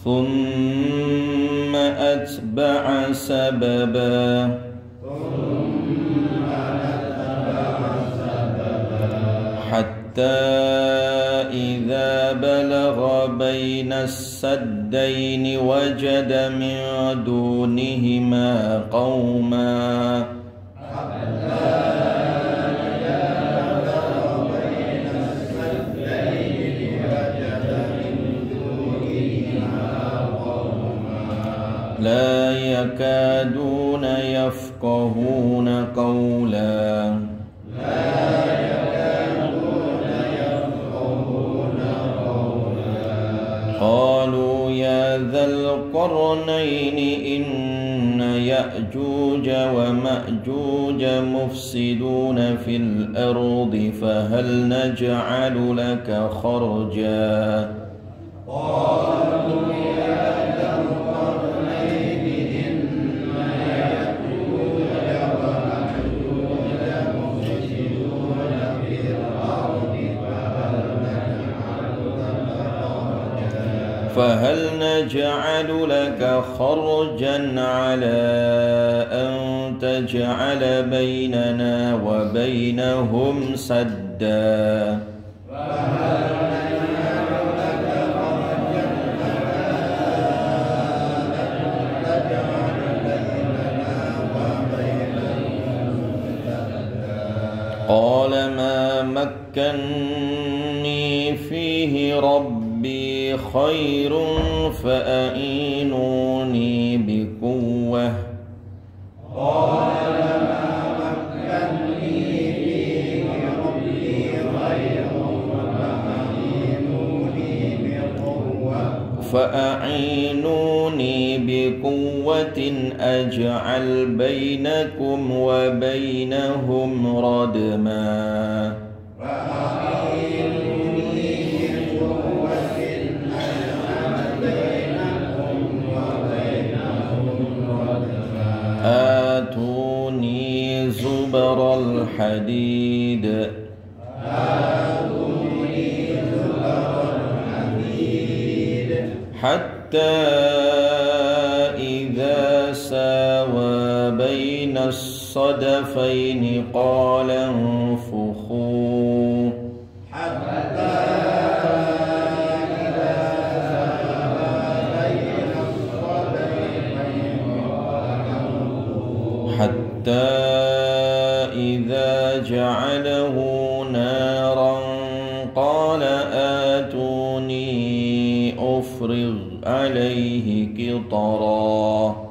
ثم أتبع سببا حتى إذا بلغ بين السدين وجد من دونهما قوما لا يكادون يفقهون قولا قالوا يا ذا القرنين إن يأجوج ومأجوج مفسدون في الأرض فهل نجعل لك خرجا فهل نجعل لك خرجا على أن تجعل بيننا وبينهم سدا قال ما مكني فيه ربي خير فأعينوني بقوة فأعينوني بقوة أجعل بينكم وبينهم ردما آتوني زبر الحديد حتى إذا ساوى بين الصدفين قال انفخوا حتى إذا جعله نارا قال آتوني أفرغ عليه قطرا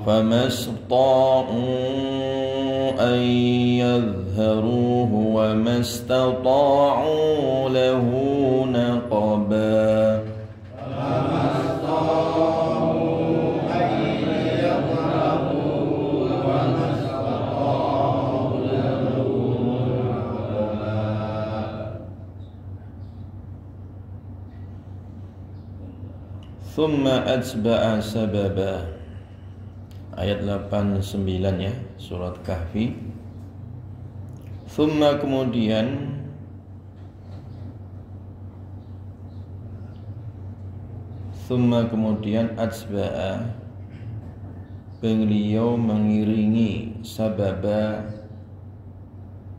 فما استطاعوا أن يظهروه وما استطاعوا له نقبا ثم أتبع سببا ayat 89 ya surat Kahfi. Thumma kemudian atba'a beliau mengiringi sababa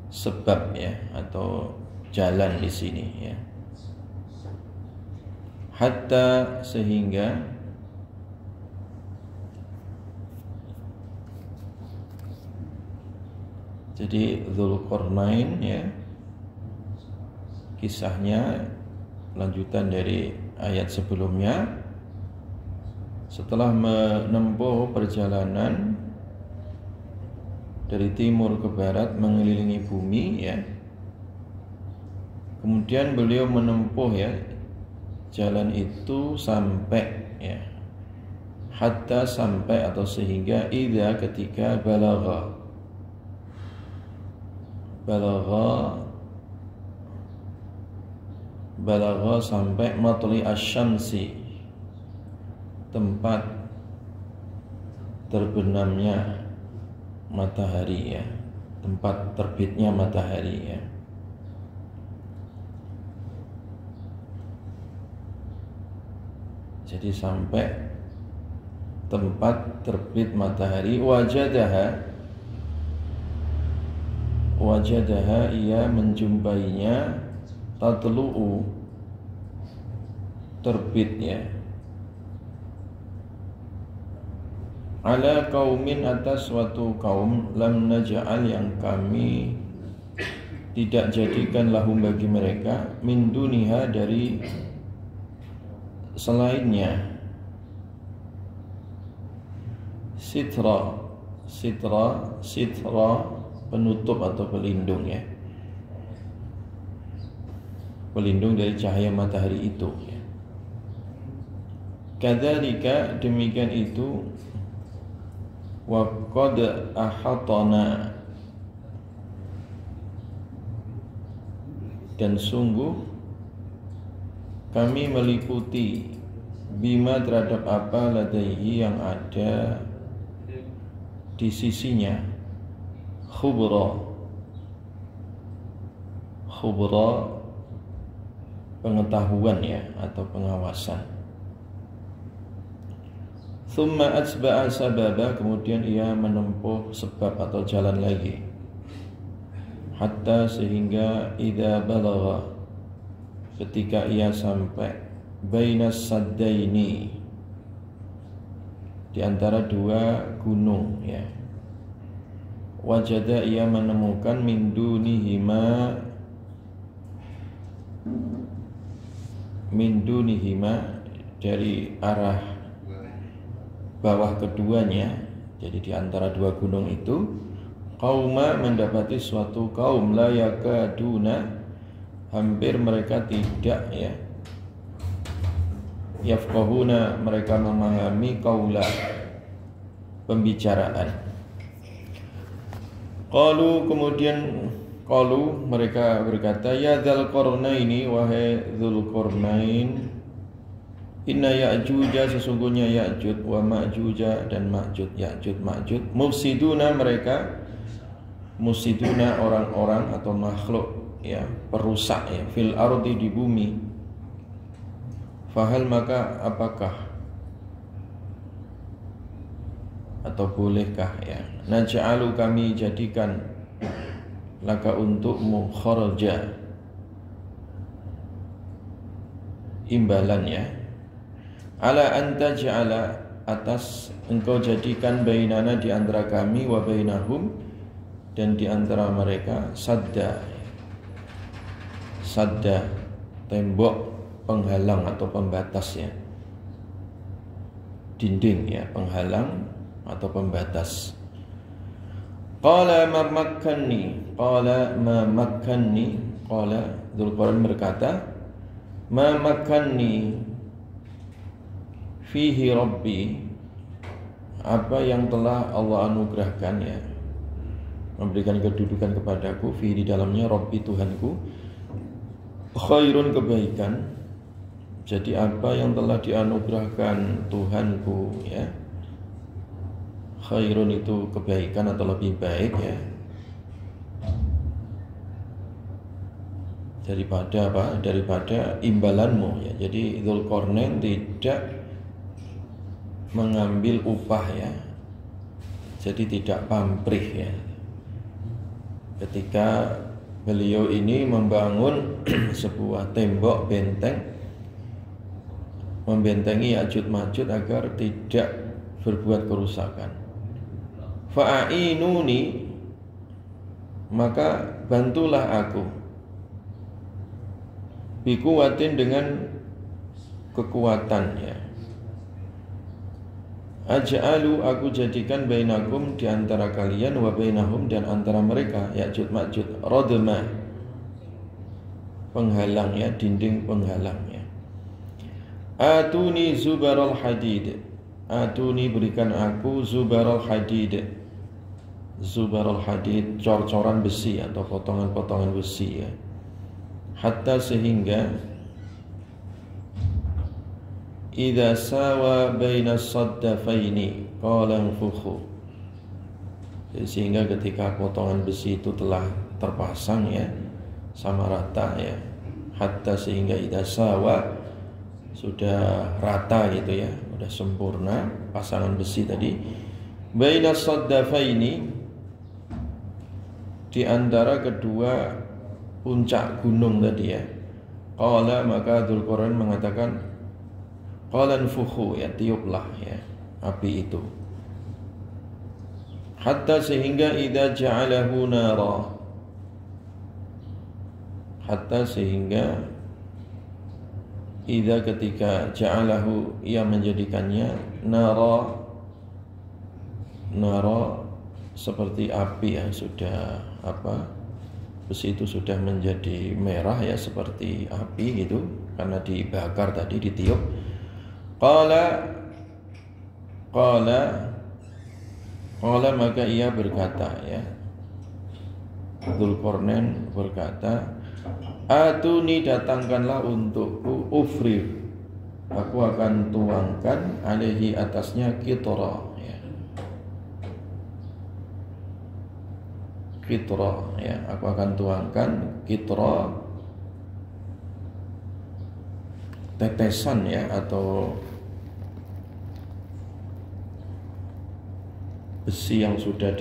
sebab ya atau jalan di sini ya. Hatta sehingga jadi Dzulqarnain ya kisahnya lanjutan dari ayat sebelumnya. Setelah menempuh perjalanan dari timur ke barat mengelilingi bumi ya, kemudian beliau menempuh ya jalan itu sampai ya, hatta sampai atau sehingga idza ketika balagha balagha sampai matli asyamsi, tempat terbenamnya matahari ya, tempat terbitnya matahari ya. Jadi sampai tempat terbit matahari. Wajadaha ia menjumpainya, tatlu'u terbitnya, ala kaumin atas suatu kaum, lam naj'al yang kami tidak jadikan lahum bagi mereka, min duniha dari selainnya, sitra penutup atau pelindung ya, pelindung dari cahaya matahari itu ya. Kadzalika demikian itu, wa qad ahatana dan sungguh kami meliputi, bima terhadap apa, ladaihi yang ada di sisinya, khubra pengetahuan ya, atau pengawasan. Thumma atba'a sababa, kemudian ia menempuh sebab atau jalan lagi, hatta sehingga idza balagha, ketika ia sampai bainas saddaini, di antara dua gunung ya, wajada ia menemukan min dunihima dari arah bawah keduanya, jadi di antara dua gunung itu, qauma mendapati suatu kaum, la yakaduna hampir mereka tidak ya, yafqahuna mereka memahami, qaula pembicaraan. Kemudian mereka berkata, ya Dzulqarnaini, wahai Dzulqarnain, inna Ya'juja sesungguhnya Ya'jud wa Ma'juja dan Ma'jud, Ya'jud Ma'jud, mufsiduna orang-orang atau makhluk ya, perusak ya, fil ardi di bumi. Fahal maka apakah atau bolehkah ya, naj'alu kami jadikan, laka untukmu, kharaja imbalan ya, ala anta ja'ala atas engkau jadikan, bainana di antara kami, wa bainahum dan di antara mereka, sadda tembok penghalang atau pembatas ya, dinding ya, penghalang atau pembatas. Qala ma makkanni, Dzulqarnain berkata, ma makkanni fihi rabbi, apa yang telah Allah anugerahkan ya, memberikan kedudukan kepadaku, fihi di dalamnya, rabbi Tuhanku, khairun kebaikan. Jadi apa yang telah dianugerahkan Tuhanku ya, khairun itu kebaikan atau lebih baik ya, daripada imbalanmu ya. Jadi Dzulqarnain tidak mengambil upah ya, jadi tidak pamrih ya, ketika beliau ini membangun sebuah tembok benteng, membentengi Ya'juj Ma'juj agar tidak berbuat kerusakan. Fa'inuni, maka bantulah aku, bikuwatin dengan kekuatan ya, aj'alu aku jadikan, bainakum di antara kalian, wa bainahum dan antara mereka, Ya'juj Ma'juj, radma penghalang ya, dinding penghalang ya. Atuni zubaral hadid, atuni berikan aku zubaral hadid, zubarul hadid, cor-coran besi atau potongan-potongan besi ya. Hatta sehingga idza sawa baina saddafaini qala anfukhu. Sehingga ketika potongan besi itu telah terpasang ya, sama rata ya. Hatta sehingga idza sawa, sudah rata gitu ya, sudah sempurna pasangan besi tadi. Baina saddafaini, di antara kedua puncak gunung tadi ya. Qala, maka Dzulqarnain mengatakan, qala anfukhu, ya tiuplah ya api itu. Hatta sehingga idza ja'alahu nara, hatta sehingga idza ketika ja'alahu, ia menjadikannya nara, nara seperti api ya, sudah apa, besi itu sudah menjadi merah ya, seperti api gitu karena dibakar tadi, ditiup. Qala maka ia berkata ya, Dzulqarnain berkata, atuni, datangkanlah untukku, ufrir, aku akan tuangkan, alaihi atasnya, qitra ya, qitra ya, aku akan tuangkan qitra, tetesan ya, atau besi yang sudah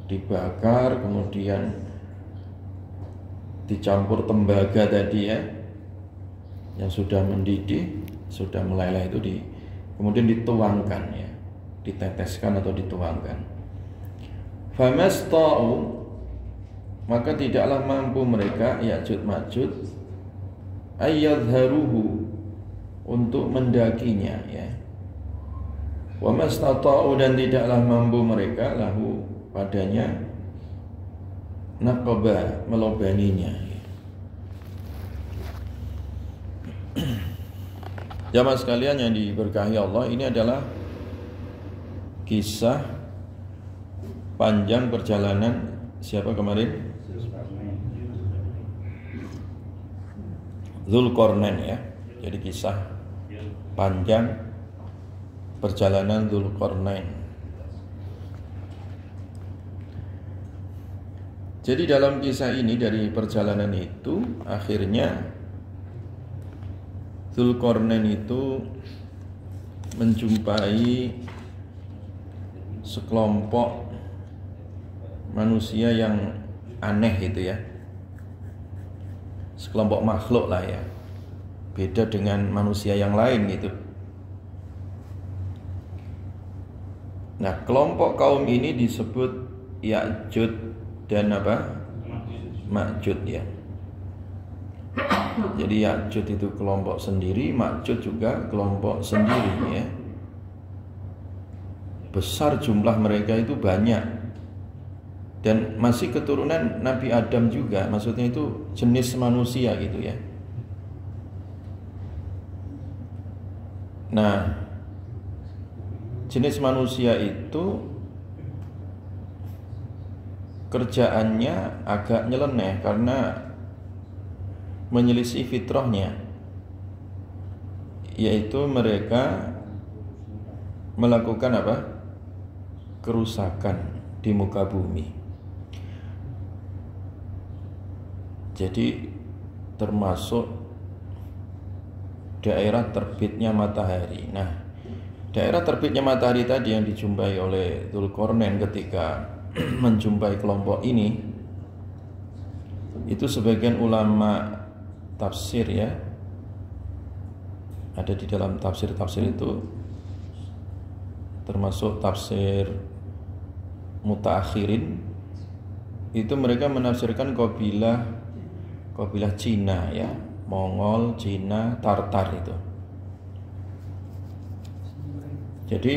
dibakar kemudian dicampur tembaga tadi ya, yang sudah mendidih, sudah meleleh itu kemudian dituangkan ya, diteteskan atau dituangkan. Famasta'u, maka tidaklah mampu mereka, Ya'juj Ma'juj, ayyadharuhu, untuk mendakinya ya. Wa mastata'u, dan tidaklah mampu mereka, lahu, padanya, naqaba, melobaninya. Jamaah sekalian yang diberkahi Allah, ini adalah kisah panjang perjalanan siapa kemarin? Dzulqarnain ya. Jadi kisah panjang perjalanan Dzulqarnain. Jadi dalam kisah ini, dari perjalanan itu, akhirnya Dzulqarnain itu menjumpai sekelompok manusia yang aneh itu ya, sekelompok makhluk lah ya, beda dengan manusia yang lain gitu. Nah, kelompok kaum ini disebut Ya'juj dan apa? Ma'juj ya. Jadi Ya'juj itu kelompok sendiri, Ma'juj juga kelompok sendiri ya. Besar jumlah mereka itu, banyak. Dan masih keturunan Nabi Adam juga, maksudnya itu jenis manusia gitu ya. Nah, jenis manusia itu kerjaannya agak nyeleneh karena menyelisih fitrahnya, yaitu mereka melakukan apa? Kerusakan di muka bumi. Jadi termasuk daerah terbitnya matahari. Nah, daerah terbitnya matahari tadi yang dijumpai oleh Dzulqarnain ketika menjumpai kelompok ini, itu sebagian ulama tafsir ya, ada di dalam tafsir-tafsir itu, termasuk tafsir mutaakhirin, itu mereka menafsirkan kabilah Cina ya, Mongol, Cina, Tartar itu. Jadi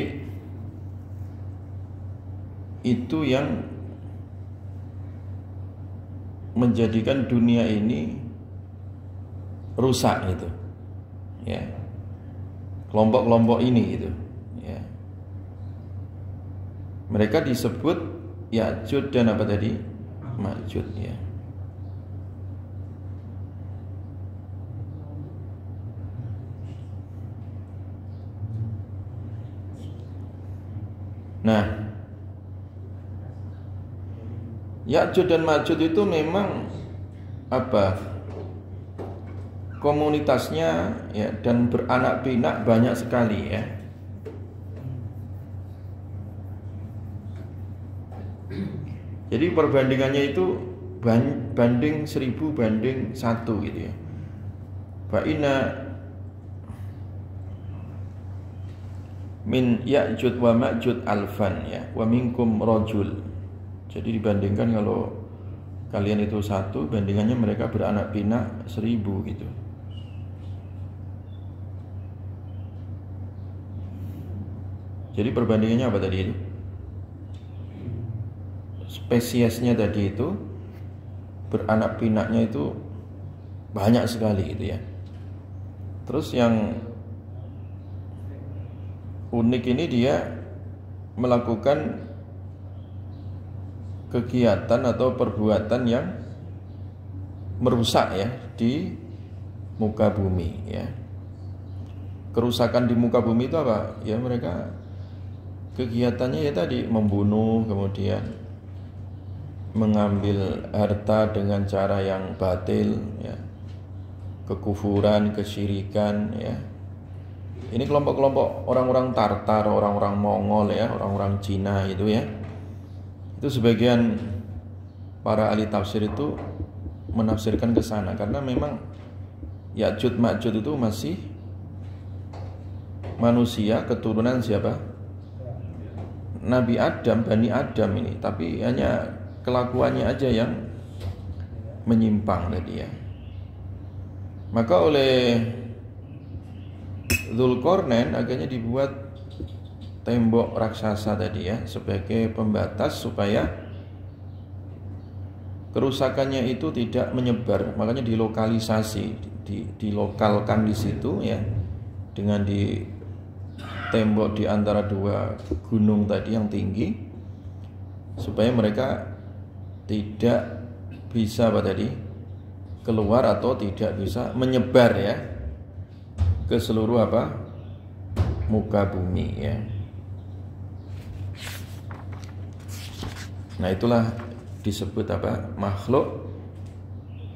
itu yang menjadikan dunia ini rusak itu ya, kelompok-kelompok ini gitu ya. Mereka disebut Ya'jud dan apa tadi? Ma'jud ya. Nah, Ya'jud dan Ma'jud itu memang apa? Komunitasnya ya dan beranak pinak banyak sekali ya. Jadi perbandingannya itu banding 1000 banding 1 gitu ya. Fa inna min Ya'jud wa Ma'jud alfan ya wa minkum rajul. Jadi dibandingkan kalau kalian itu 1, bandingannya mereka beranak pinak 1000 gitu. Jadi perbandingannya apa tadi itu? Spesiesnya tadi itu beranak pinaknya itu banyak sekali gitu ya. Terus yang unik ini dia melakukan kegiatan atau perbuatan yang merusak ya di muka bumi ya. Kerusakan di muka bumi itu apa? Ya mereka kegiatannya ya tadi membunuh, kemudian mengambil harta dengan cara yang batil ya. Kekufuran, kesyirikan ya. Ini kelompok-kelompok orang-orang Tartar, orang-orang Mongol ya, orang-orang Cina itu ya. Itu sebagian para ahli tafsir itu menafsirkan ke sana karena memang Ya'jud Ma'jud itu masih manusia keturunan siapa? Nabi Adam, Bani Adam ini, tapi hanya kelakuannya aja yang menyimpang tadi ya. Maka oleh Dzulqarnain akhirnya dibuat tembok raksasa tadi ya sebagai pembatas supaya kerusakannya itu tidak menyebar. Makanya dilokalisasi, dilokalkan di situ ya dengan di tembok di antara 2 gunung tadi yang tinggi supaya mereka tidak bisa apa tadi keluar atau tidak bisa menyebar ya ke seluruh apa muka bumi ya. Nah itulah disebut apa makhluk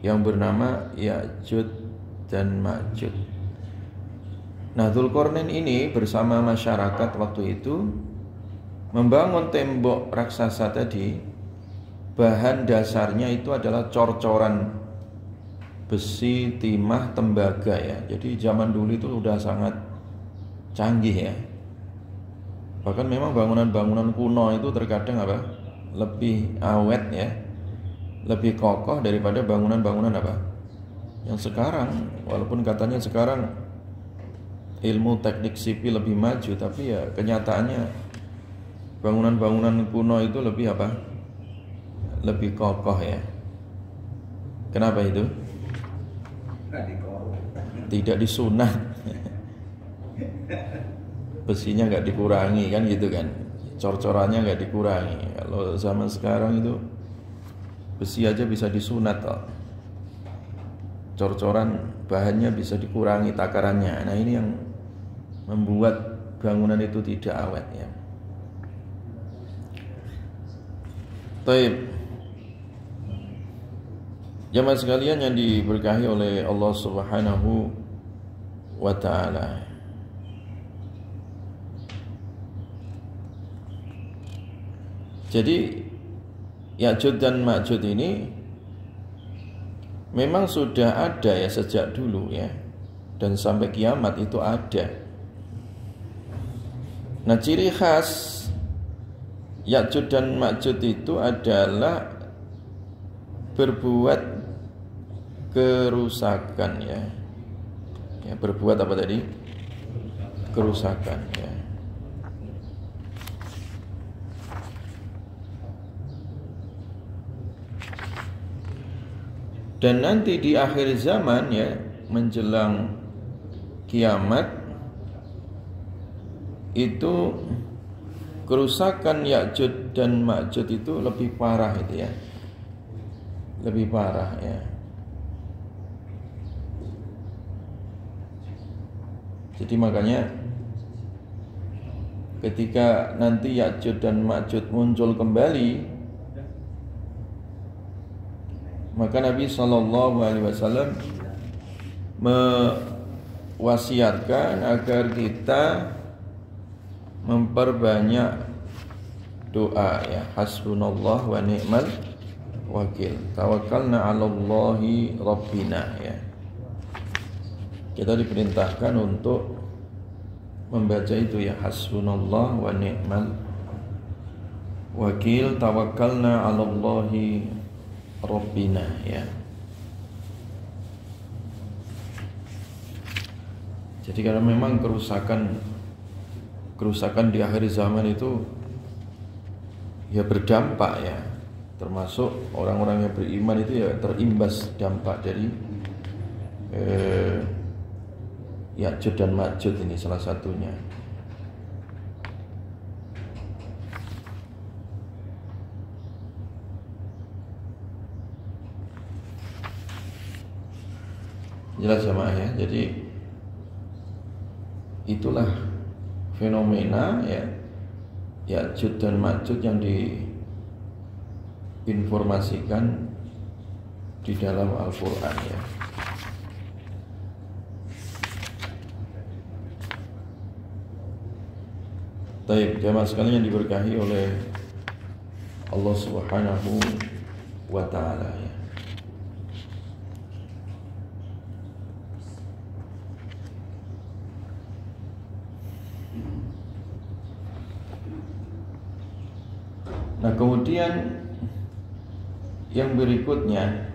yang bernama Ya'jud dan Ma'jud. Nah Dzulqarnain ini bersama masyarakat waktu itu membangun tembok raksasa tadi. Bahan dasarnya itu adalah cor-coran besi, timah, tembaga ya. Jadi zaman dulu itu udah sangat canggih ya. Bahkan memang bangunan-bangunan kuno itu terkadang apa? Lebih awet ya. Lebih kokoh daripada bangunan-bangunan apa? Yang sekarang, walaupun katanya sekarang ilmu teknik sipil lebih maju, tapi ya kenyataannya bangunan-bangunan kuno itu lebih apa? Lebih kokoh ya. Kenapa itu? Tidak disunat. Besinya nggak dikurangi kan gitu kan. Cor-corannya nggak dikurangi. Kalau zaman sekarang itu besi aja bisa disunat kok. Cor-coran bahannya bisa dikurangi takarannya. Nah ini yang membuat bangunan itu tidak awet ya. Taib. Jamaah sekalian yang diberkahi oleh Allah Subhanahu wa taala. Jadi Ya'jud dan Ma'jud ini memang sudah ada ya sejak dulu ya. Dan sampai kiamat itu ada. Nah ciri khas Ya'jud dan Ma'jud itu adalah berbuat kerusakan ya. Ya berbuat apa tadi? Kerusakan ya. Dan nanti di akhir zaman ya menjelang kiamat itu kerusakan Ya'juj dan Ma'juj itu lebih parah itu ya. Lebih parah ya. Jadi makanya ketika nanti Ya'juj dan Ma'juj muncul kembali, maka Nabi SAW mewasiatkan agar kita memperbanyak doa ya, hasbunallah wa ni'mal wakil, tawakkalna 'alallahi rabbina ya. Kita diperintahkan untuk membaca itu ya, hasbunallah wa ni'mal wakil, tawakkalna 'alallahi rabbina ya. Jadi karena memang kerusakan di akhir zaman itu ya berdampak ya, termasuk orang-orang yang beriman itu ya terimbas dampak dari Ya'juj dan Ma'juj ini salah satunya. Jelas jemaah ya. Jadi itulah fenomena ya Ya'juj dan Ma'juj yang diinformasikan di dalam Al-Qur'an ya. Baik, jemaah sekalian yang diberkahi oleh Allah Subhanahu wa taala ya. Nah, kemudian yang berikutnya